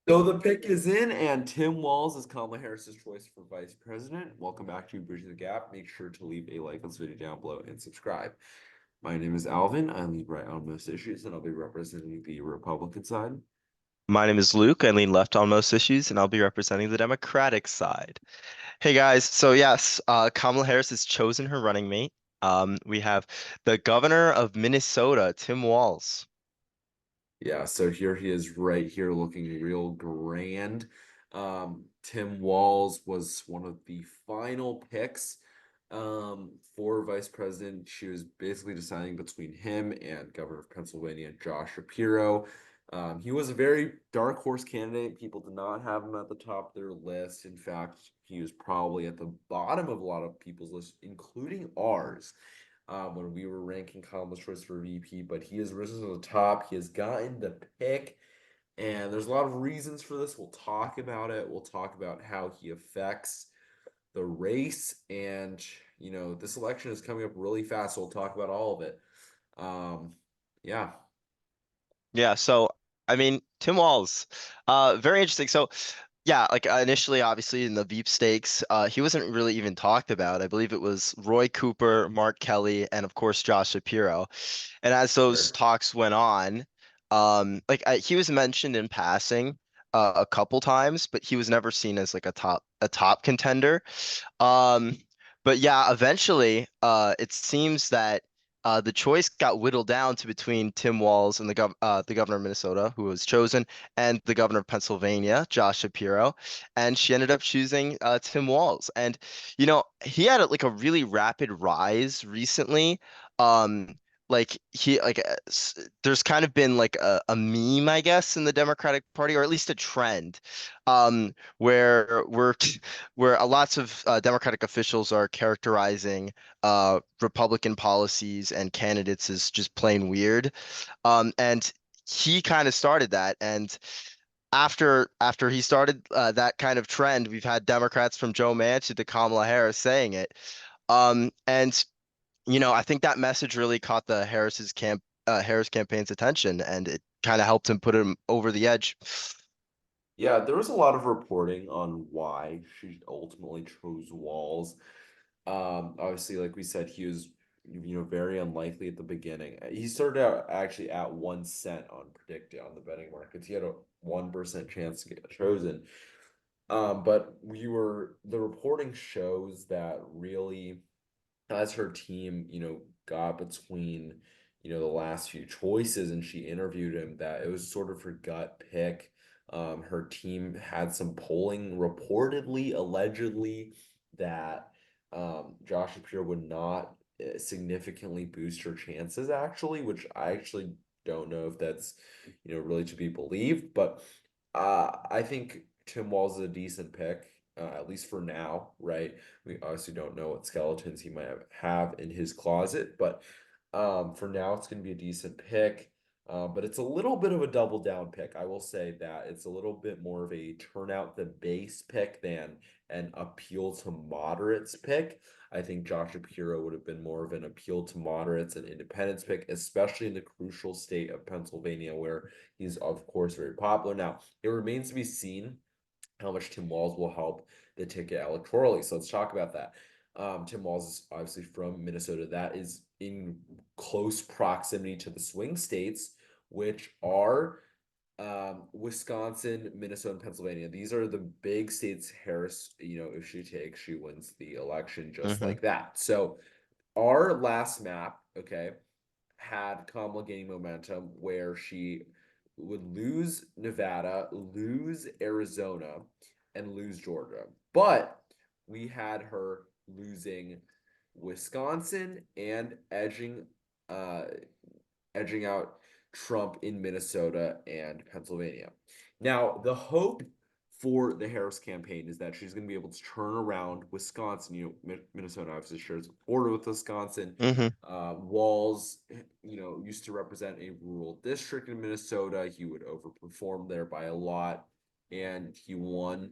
So the pick is in, and Tim Walz is Kamala Harris's choice for vice president. Welcome back to Bridging the Gap. Make sure to leave a like on this video down below and subscribe. My name is Alvin. I lead right on most issues, and I'll be representing the Republican side. My name is Luke. I lean left on most issues, and I'll be representing the Democratic side. Hey guys, so yes, Kamala Harris has chosen her running mate. We have the governor of Minnesota, Tim Walz. Yeah, so here he is right here looking real grand. Tim Walz was one of the final picks for vice president. She was basically deciding between him and governor of Pennsylvania, Josh Shapiro. He was a very dark horse candidate. People did not have him at the top of their list. In fact, he was probably at the bottom of a lot of people's lists, including ours when we were ranking Kamala's choice for VP, but he has risen to the top. He has gotten the pick, and there's a lot of reasons for this. We'll talk about it. We'll talk about how he affects the race, and this election is coming up really fast, so we'll talk about all of it. Um, yeah, Yeah, so I mean, Tim Walz, very interesting. So yeah, like initially, obviously in the Veep stakes, he wasn't really even talked about. I believe it was Roy Cooper, Mark Kelly, and of course Josh Shapiro. And as those sure. talks went on, he was mentioned in passing a couple times, but he was never seen as like a top contender. Um, but yeah, eventually, it seems that the choice got whittled down to between Tim Walz and the governor of Minnesota, who was chosen, and the governor of Pennsylvania, Josh Shapiro, and she ended up choosing Tim Walz. And he had like a really rapid rise recently. Um, there's kind of been like a meme, I guess, in the Democratic Party, or at least a trend, where where lots of Democratic officials are characterizing Republican policies and candidates as just plain weird. And he kind of started that. And after he started that kind of trend, we've had Democrats from Joe Manchin to Kamala Harris saying it. And I think that message really caught the Harris campaign's attention, and it kind of helped him put him over the edge. Yeah, there was a lot of reporting on why she ultimately chose Walls. Obviously, like we said, he was, very unlikely at the beginning. He started out actually at 1 cent on predicted on the betting markets. He had a 1% chance to get chosen. But the reporting shows that really, as her team, got between, the last few choices and she interviewed him, that it was sort of her gut pick. Her team had some polling reportedly, allegedly, that Josh Shapiro would not significantly boost her chances, actually, which I actually don't know if that's, really to be believed. But I think Tim Walz is a decent pick, at least for now, right? We obviously don't know what skeletons he might have in his closet, but for now, it's going to be a decent pick. But it's a little bit of a double down pick. I will say that it's a little bit more of a turn out the base pick than an appeal to moderates pick. I think Josh Shapiro would have been more of an appeal to moderates and independents pick, especially in the crucial state of Pennsylvania, where he's, of course, very popular. Now, it remains to be seen how much Tim Walz will help the ticket electorally. So let's talk about that. Tim Walz is obviously from Minnesota. That is in close proximity to the swing states, which are Wisconsin, Minnesota, and Pennsylvania. These are the big states Harris, if she takes, she wins the election just Hmm. like that. So our last map, okay, had Kamala gaining momentum where she would lose Nevada, lose Arizona, and lose Georgia. But we had her losing Wisconsin and uh edging out Trump in Minnesota and Pennsylvania. Now, the hope for the Harris campaign is that she's going to be able to turn around Wisconsin. Minnesota obviously shares a border with Wisconsin. Hmm. Walz, used to represent a rural district in Minnesota. He would overperform there by a lot, and he won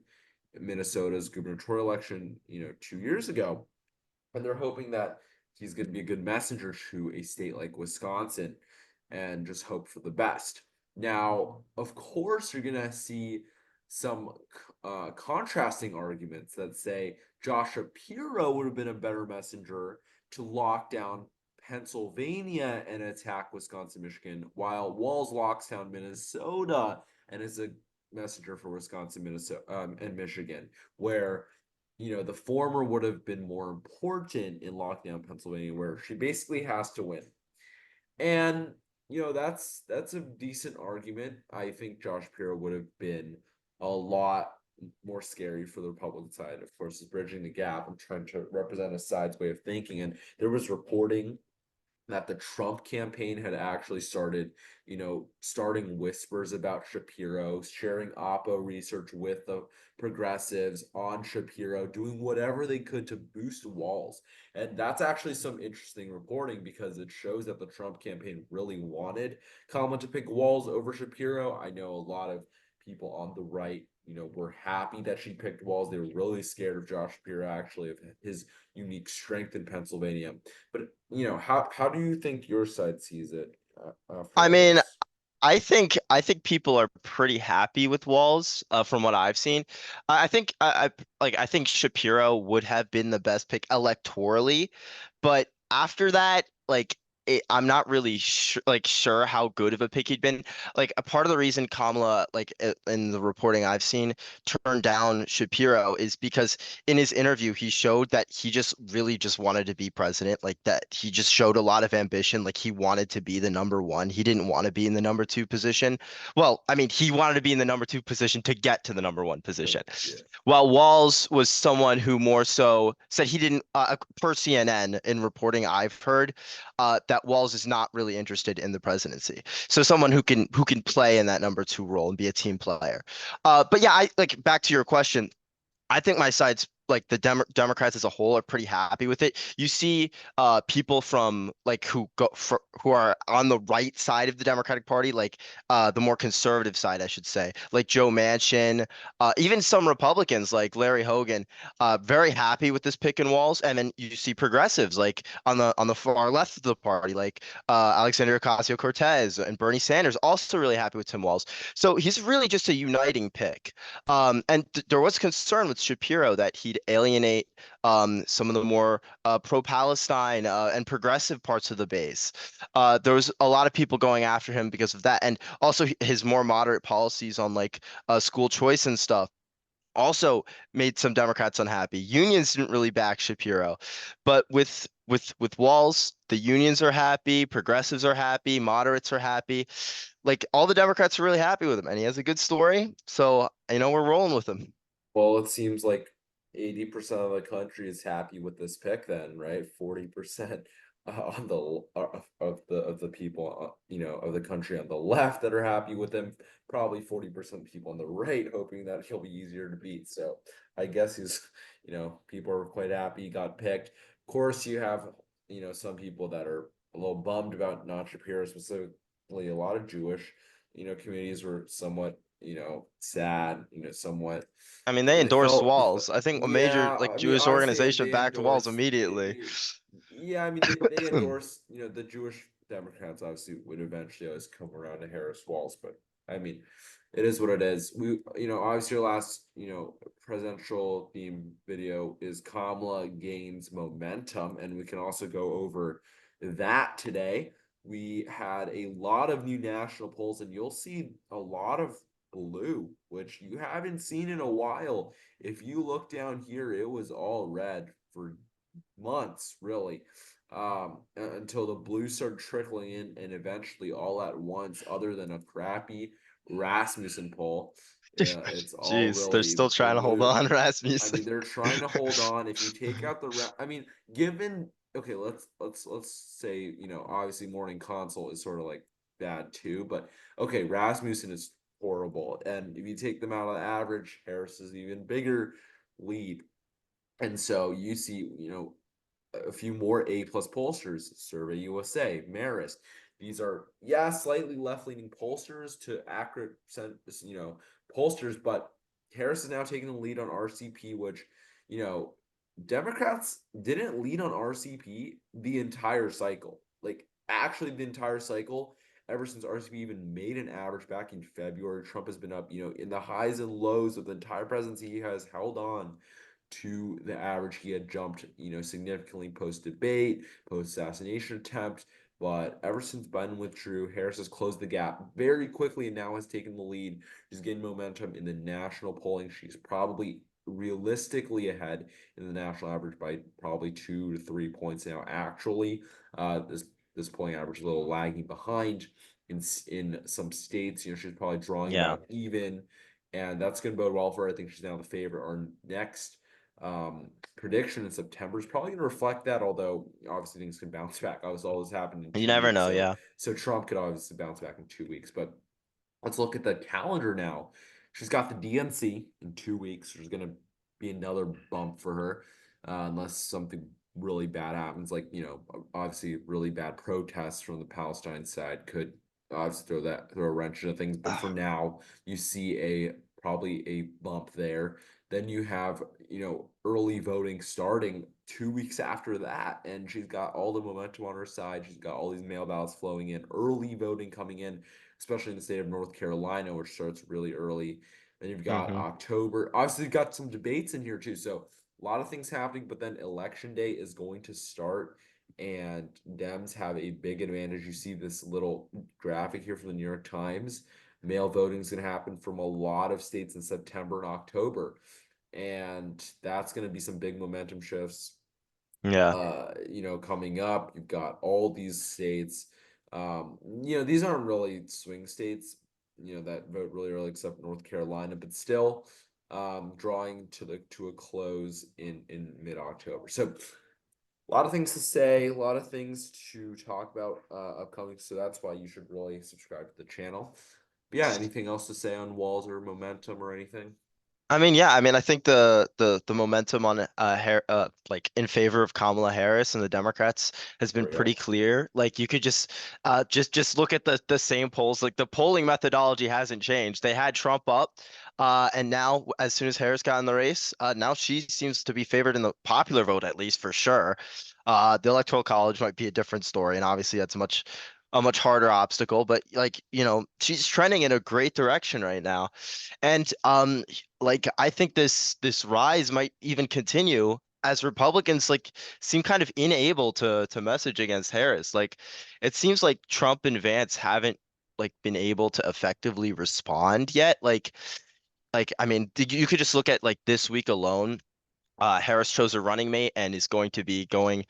Minnesota's gubernatorial election, 2 years ago. And they're hoping that he's going to be a good messenger to a state like Wisconsin and just hope for the best. Now, of course, you're going to see some contrasting arguments that say Josh Shapiro would have been a better messenger to lock down Pennsylvania and attack Wisconsin, Michigan, while Walz locks down Minnesota and is a messenger for Wisconsin, Minnesota, and Michigan, where the former would have been more important in lockdown Pennsylvania, where she basically has to win. And that's a decent argument. I think Josh Shapiro would have been a lot more scary for the Republican side. Of course, is bridging the gap. I'm trying to represent a side's way of thinking. And there was reporting that the Trump campaign had actually started, starting whispers about Shapiro, sharing Oppo research with the progressives on Shapiro, doing whatever they could to boost Walz. And that's actually some interesting reporting because it shows that the Trump campaign really wanted Kamala to pick Walz over Shapiro. I know a lot of people on the right, were happy that she picked Walz. They were really scared of Josh Shapiro, actually, of his unique strength in Pennsylvania. But how do you think your side sees it after I all mean, this? I think people are pretty happy with Walls, from what I've seen. I think Shapiro would have been the best pick electorally, but after that, I'm not really sure how good of a pick he'd been. Like a part of the reason Kamala, in the reporting I've seen, turned down Shapiro is because in his interview he showed that he just really just wanted to be president, like that he just showed a lot of ambition, like he wanted to be the number one. He didn't want to be in the number two position. Well, I mean, he wanted to be in the number two position to get to the number one position. Yeah. While Walls was someone who more so said he didn't, per CNN in reporting I've heard, that Walls is not really interested in the presidency. So someone who can play in that number two role and be a team player. But yeah, I like back to your question. I think my side's like the Democrats as a whole are pretty happy with it. You see, people from like who are on the right side of the Democratic Party, like the more conservative side, I should say, like Joe Manchin, even some Republicans like Larry Hogan, very happy with this pick and Walls. And then you see progressives like on the far left of the party, like Alexandria Ocasio-Cortez and Bernie Sanders, also really happy with Tim Walz. So he's really just a uniting pick. And there was concern with Shapiro that he'd alienate some of the more pro-Palestine and progressive parts of the base. There was a lot of people going after him because of that, and also his more moderate policies on school choice and stuff also made some Democrats unhappy. Unions didn't really back Shapiro, but with Walz, the unions are happy, progressives are happy, moderates are happy. Like all the Democrats are really happy with him, and he has a good story. So we're rolling with him. Well, it seems like 80% of the country is happy with this pick then, right? 40% on of the people, of the country on the left that are happy with him. Probably 40% people on the right hoping that he'll be easier to beat. So I guess people are quite happy he got picked. Of course, you have, some people that are a little bummed about not Shapiro, specifically a lot of Jewish, communities were somewhat, sad, somewhat, I mean, they they endorsed felt, Walls. I think a major yeah, like I mean, Jewish obviously organization they backed Walls endorse, immediately. yeah, I mean, they endorse, the Jewish Democrats obviously would eventually always come around to Harris Walls, but I mean, it is what it is. Obviously, our last, presidential theme video is Kamala gains momentum, and we can also go over that today. We had a lot of new national polls, and you'll see a lot of blue, which you haven't seen in a while. If you look down here, it was all red for months, really, until the blue started trickling in, and eventually all at once, other than a crappy Rasmussen poll, it's all Jeez, they're really still trying to hold blue. on, I Rasmussen. mean, they're trying to hold on. If you take out I mean, given okay, let's say, obviously morning consult is sort of like bad too, but okay, Rasmussen is horrible, and if you take them out of the average, Harris is even bigger lead. And so you see, a few more A plus pollsters, Survey USA, Marist. These are, yeah, slightly left leaning pollsters to accurate, pollsters, but Harris is now taking the lead on RCP, which, you know, Democrats didn't lead on RCP the entire cycle. Like, actually, the entire cycle, ever since RCP even made an average back in February, Trump has been up, in the highs and lows of the entire presidency. He has held on to the average. He had jumped, significantly post debate, post assassination attempt. But ever since Biden withdrew, Harris has closed the gap very quickly and now has taken the lead. She's getting momentum in the national polling. She's probably realistically ahead in the national average by probably 2 to 3 points now. Actually, this polling average is a little lagging behind in some states. She's probably drawing Yeah. about even, and that's going to bode well for her. I think she's now the favorite. Our next prediction in September is probably going to reflect that. Although obviously things can bounce back. Obviously, all this happened in You two never weeks, know. so Yeah. Trump could obviously bounce back in 2 weeks. But let's look at the calendar now. She's got the DNC in 2 weeks. There's going to be another bump for her, unless something really bad happens. Like, obviously, really bad protests from the Palestine side could obviously throw a wrench into things. But for now, you see probably a bump there. Then you have, early voting starting 2 weeks after that, and she's got all the momentum on her side. She's got all these mail ballots flowing in, early voting coming in, especially in the state of North Carolina, which starts really early. Then you've got Hmm. October. Obviously, you've got some debates in here too. So a lot of things happening, but then election day is going to start, and Dems have a big advantage. You see this little graphic here from the New York Times. Mail voting is going to happen from a lot of states in September and October. And that's going to be some big momentum shifts Yeah. coming up. You've got all these states. These aren't really swing states, that vote really early, except North Carolina, but still, drawing to a close in mid-October. So a lot of things to say, a lot of things to talk about upcoming. So that's why you should really subscribe to the channel. But yeah, anything else to say on Walz or momentum or anything? I mean, yeah, I mean, I think the momentum on like in favor of Kamala Harris and the Democrats has been pretty Real. clear. Like you could just look at the same polls. Like the polling methodology hasn't changed. They had Trump up, and now as soon as Harris got in the race, now she seems to be favored in the popular vote at least for sure. The Electoral College might be a different story, and obviously that's a much harder obstacle. But like she's trending in a great direction right now, and like I think this rise might even continue as Republicans like seem kind of unable to message against Harris. Like it seems like Trump and Vance haven't like been able to effectively respond yet. Like I mean, you could just look at like this week alone. Harris chose a running mate and is going to be going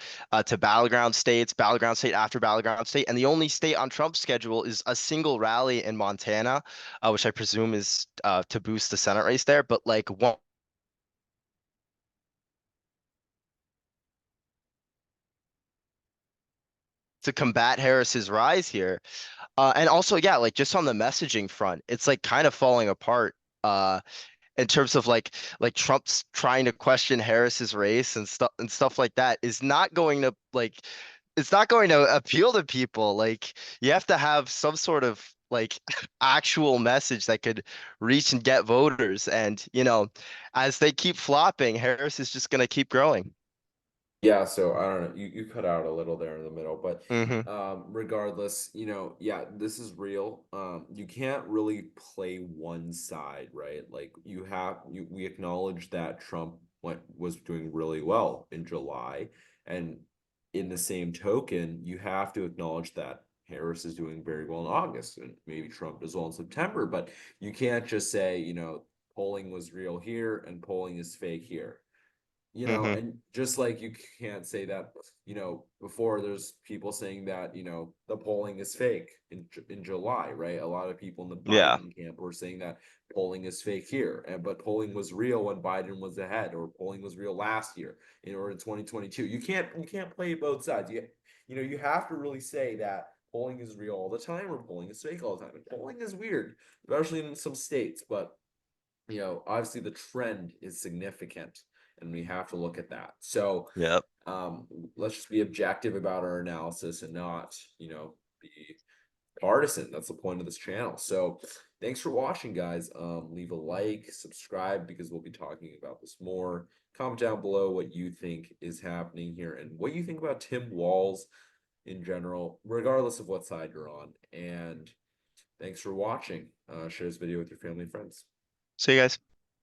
to battleground states, battleground state after battleground state. And the only state on Trump's schedule is a single rally in Montana, which I presume is to boost the Senate race there. But like one to combat Harris's rise here. And also, yeah, like just on the messaging front, it's like kind of falling apart. In terms of like Trump's trying to question Harris's race and stuff like that is not going to like it's not going to appeal to people. Like you have to have some sort of like actual message that could reach and get voters. And as they keep flopping, Harris is just going to keep growing. Yeah, so I don't know. You cut out a little there in the middle, but Hmm. regardless, yeah, this is real. You can't really play one side, right? Like we acknowledge that Trump was doing really well in July, and in the same token, you have to acknowledge that Harris is doing very well in August, and maybe Trump as well in September. But you can't just say, polling was real here and polling is fake here. Hmm. And just like you can't say that, before there's people saying that, the polling is fake in July, right? A lot of people in the Yeah. Biden camp were saying that polling is fake here, but polling was real when Biden was ahead, or polling was real last year, or in 2022. You can't play both sides. You have to really say that polling is real all the time or polling is fake all the time. And polling is weird, especially in some states, but obviously the trend is significant and we have to look at that. So Yep. um, let's just be objective about our analysis and not, be partisan. That's the point of this channel. So thanks for watching, guys. Leave a like, subscribe, because we'll be talking about this more. Comment down below what you think is happening here and what you think about Tim Walz. in general, regardless of what side you're on. And thanks for watching. Share this video with your family and friends. See you guys.